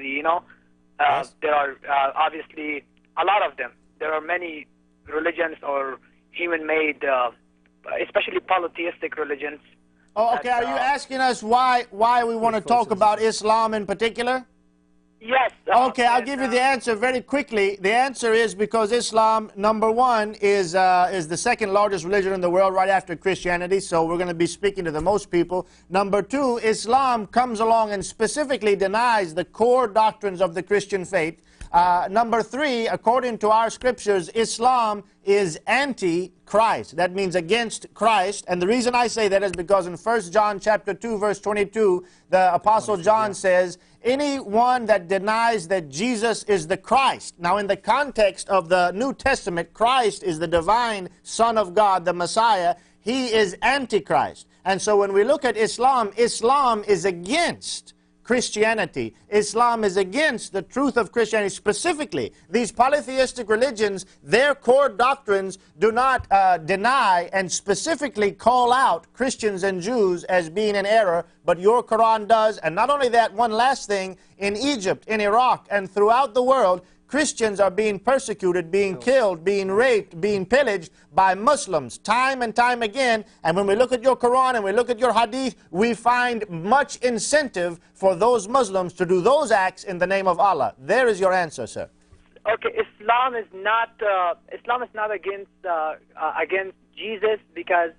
Christianity, you know. Yes. There are obviously a lot of them. There are many religions or human-made, especially polytheistic religions. Oh, okay. Are you asking us why we want to talk about Islam in particular? Yes. Okay, I'll give you the answer very quickly. The answer is because Islam, number one, is the second largest religion in the world right after Christianity, so we're going to be speaking to the most people. Number two, Islam comes along and specifically denies the core doctrines of the Christian faith. Number three, according to our scriptures, Islam is anti-Christ. That means against Christ. And the reason I say that is because in 1 John chapter 2, verse 22, the Apostle John says, anyone that denies that Jesus is the Christ. Now, in the context of the New Testament, Christ is the divine Son of God, the Messiah. He is antichrist. And so when we look at Islam, Islam is against Christianity. Islam is against the truth of Christianity. Specifically, these polytheistic religions, their core doctrines do not deny and specifically call out Christians and Jews as being in error, but your Quran does. And not only that, one last thing, in Egypt, in Iraq, and throughout the world, Christians are being persecuted, being killed, being raped, being pillaged by Muslims time and time again. And when we look at your Quran and we look at your Hadith, we find much incentive for those Muslims to do those acts in the name of Allah. There is your answer, sir. Okay, Islam is not against Jesus because.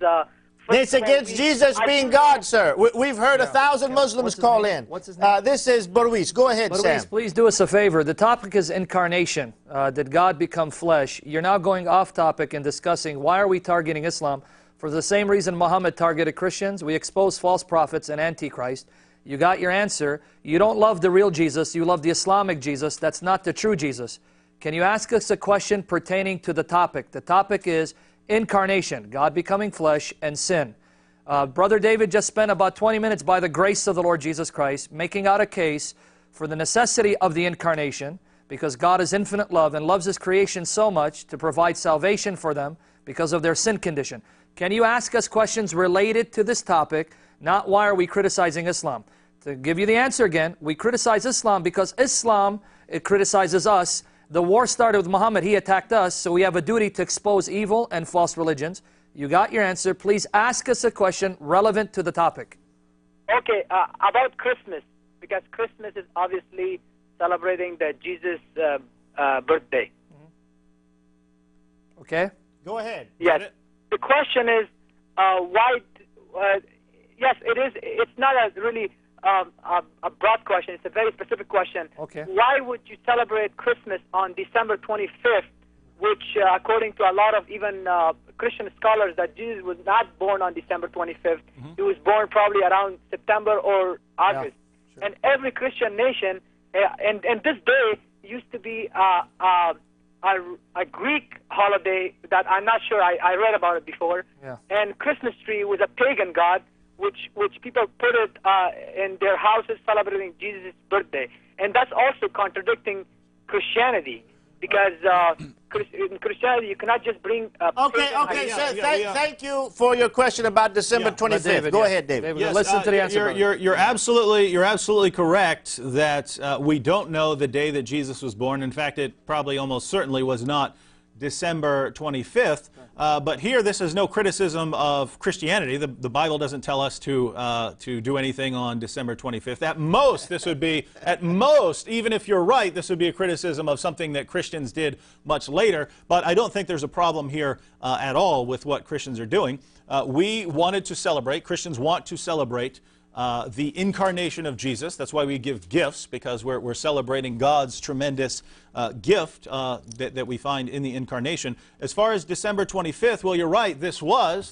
It's against Jesus being God, sir. We've heard 1,000 Muslims call in. What's his name? This is Burwis. Go ahead, Sam. Burwis, please do us a favor. The topic is incarnation. Did God become flesh? You're now going off topic and discussing why are we targeting Islam? For the same reason Muhammad targeted Christians. We expose false prophets and Antichrist. You got your answer. You don't love the real Jesus. You love the Islamic Jesus. That's not the true Jesus. Can you ask us a question pertaining to the topic? The topic is incarnation, God becoming flesh, and sin. Brother David just spent about 20 minutes by the grace of the Lord Jesus Christ making out a case for the necessity of the incarnation because God is infinite love and loves His creation so much to provide salvation for them because of their sin condition. Can you ask us questions related to this topic, not why are we criticizing Islam? To give you the answer again, we criticize Islam because Islam, it criticizes us. The war started with Muhammad. He attacked us, so we have a duty to expose evil and false religions. You got your answer. Please ask us a question relevant to the topic. Okay, about Christmas, because Christmas is obviously celebrating the Jesus birthday. Okay? Go ahead. Yes. The question is, why? Yes, it is. It's not a really a broad question. It's a very specific question. Okay. Why would you celebrate Christmas on December 25th, which, according to a lot of even Christian scholars, that Jesus was not born on December 25th. He was born probably around September or August. Yeah, sure. And every Christian nation, and this day used to be a Greek holiday that I'm not sure, I read about it before. Yeah. And Christmas tree was a pagan god, which people put it in their houses celebrating Jesus' birthday. And that's also contradicting Christianity, because in Christianity you cannot just bring Okay, sir, thank you for your question about December 25th. David, Go ahead, David. Yes, listen to the answer. You're absolutely correct that we don't know the day that Jesus was born. In fact, it probably almost certainly was not December 25th. But here, this is no criticism of Christianity. The Bible doesn't tell us to do anything on December 25th. At most, this would be, even if you're right, this would be a criticism of something that Christians did much later. But I don't think there's a problem here at all with what Christians are doing. We wanted to celebrate, Christians want to celebrate the incarnation of Jesus. That's why we give gifts, because we're celebrating God's tremendous gift that we find in the incarnation. As far as December 25th, well, you're right, this was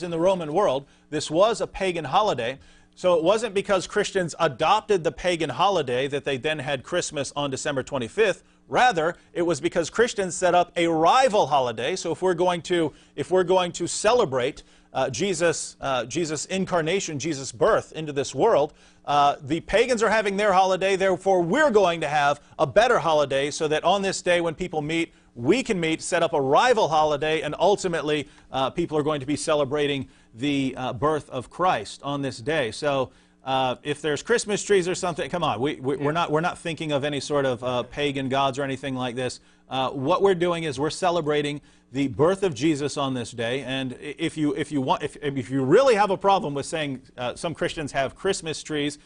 in the Roman world, this was a pagan holiday. So it wasn't because Christians adopted the pagan holiday that they then had Christmas on December 25th. Rather, it was because Christians set up a rival holiday. So if we're going to celebrate Jesus' incarnation, Jesus' birth into this world, the pagans are having their holiday, therefore we're going to have a better holiday so that on this day when people meet, we can meet, set up a rival holiday, and ultimately people are going to be celebrating the birth of Christ on this day. So if there's Christmas trees or something, come on, we're not thinking of any sort of pagan gods or anything like this. What we're doing is we're celebrating the birth of Jesus on this day. And if you really have a problem with saying some Christians have Christmas trees,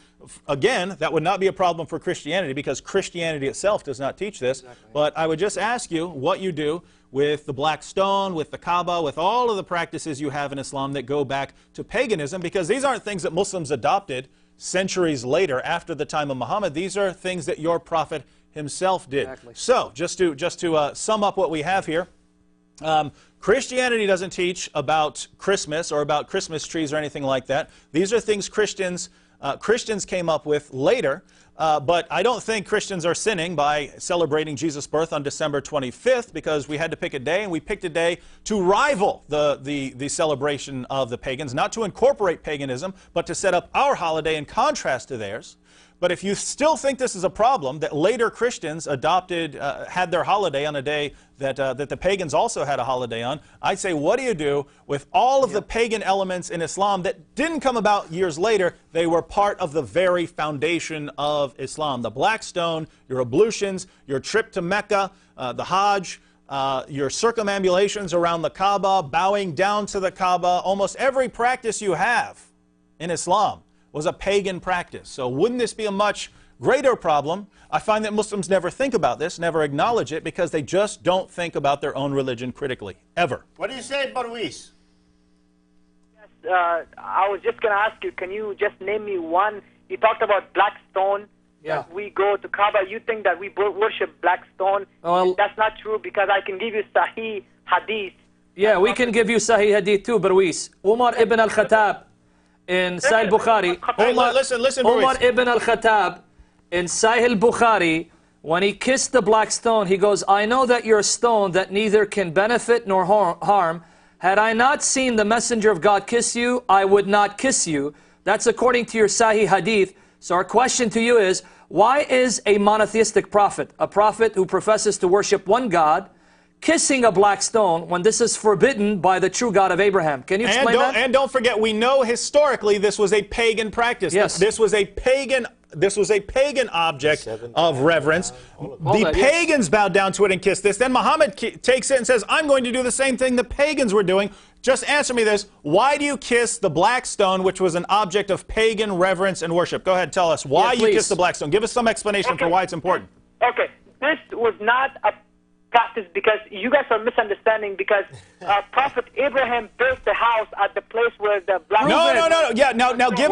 again, that would not be a problem for Christianity, because Christianity itself does not teach this. Exactly. But I would just ask you what you do with the black stone, with the Kaaba, with all of the practices you have in Islam that go back to paganism, because these aren't things that Muslims adopted centuries later after the time of Muhammad. These are things that your prophet himself did. Exactly. So, just to sum up what we have here, Christianity doesn't teach about Christmas or about Christmas trees or anything like that. These are things Christians came up with later. But I don't think Christians are sinning by celebrating Jesus' birth on December 25th, because we had to pick a day, and we picked a day to rival the celebration of the pagans, not to incorporate paganism, but to set up our holiday in contrast to theirs. But if you still think this is a problem, that later Christians adopted, had their holiday on a day that the pagans also had a holiday on, I'd say, what do you do with all of the pagan elements in Islam that didn't come about years later? They were part of the very foundation of Islam. The black stone, your ablutions, your trip to Mecca, the Hajj, your circumambulations around the Kaaba, bowing down to the Kaaba, almost every practice you have in Islam was a pagan practice. So wouldn't this be a much greater problem? I find that Muslims never think about this, never acknowledge it, because they just don't think about their own religion critically, ever. What do you say, Barwis? Yes, I was just going to ask you, can you just name me one? You talked about black stone. Yeah. We go to Kaaba. You think that we worship black stone. Well, that's not true, because I can give you Sahih Hadith. Yeah, we can give you Sahih Hadith too, Barwis. Umar ibn al-Khattab in Sahih Bukhari. Listen, Umar ibn al-Khattab in Sahih Bukhari, when he kissed the black stone, he goes, I know that you're a stone that neither can benefit nor harm. Had I not seen the messenger of God kiss you, I would not kiss you. That's according to your Sahih Hadith. So our question to you is, why is a monotheistic prophet, a prophet who professes to worship one God, kissing a black stone when this is forbidden by the true God of Abraham? Can you explain that? And don't forget, we know historically this was a pagan practice. Yes. This was a pagan object of reverence. The pagans bowed down to it and kissed this. Then Muhammad takes it and says, I'm going to do the same thing the pagans were doing. Just answer me this. Why do you kiss the black stone, which was an object of pagan reverence and worship? Go ahead, tell us why you kiss the black stone. Give us some explanation for why it's important. Okay, this was not a practice, because you guys are misunderstanding, because Prophet Abraham built the house at the place where the black... No. Yeah, now give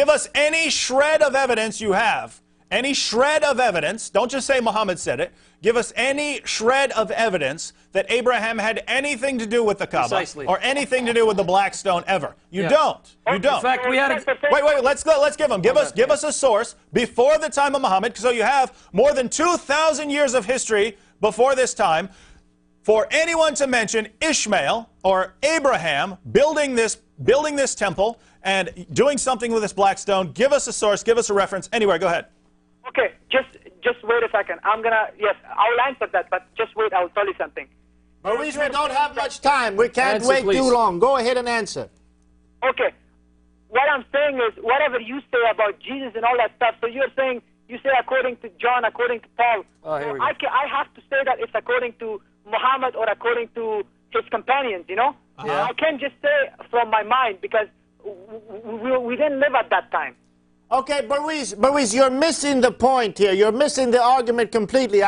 us any shred of evidence you have. Any shred of evidence. Don't just say Muhammad said it. Give us any shred of evidence that Abraham had anything to do with the Kaaba. Precisely. Or anything to do with the black stone ever. You don't. You don't. In fact, we had Wait, let's give him. Give us a source before the time of Muhammad, so you have more than 2,000 years of history before this time for anyone to mention Ishmael or Abraham building this temple and doing something with this black stone. Give us a source, give us a reference. Anyway, go ahead. Okay, just wait a second. Yes, I'll answer that, but just wait, I'll tell you something. But we don't have much time. We can't wait too long. Go ahead and answer. Okay, what I'm saying is, whatever you say about Jesus and all that stuff, so you're saying, you say according to John, according to Paul. Here we go. I have to say that it's according to Muhammad or according to his companions, you know? Yeah. I can't just say from my mind, because we didn't live at that time. Okay, Barwis, you're missing the point here. You're missing the argument completely.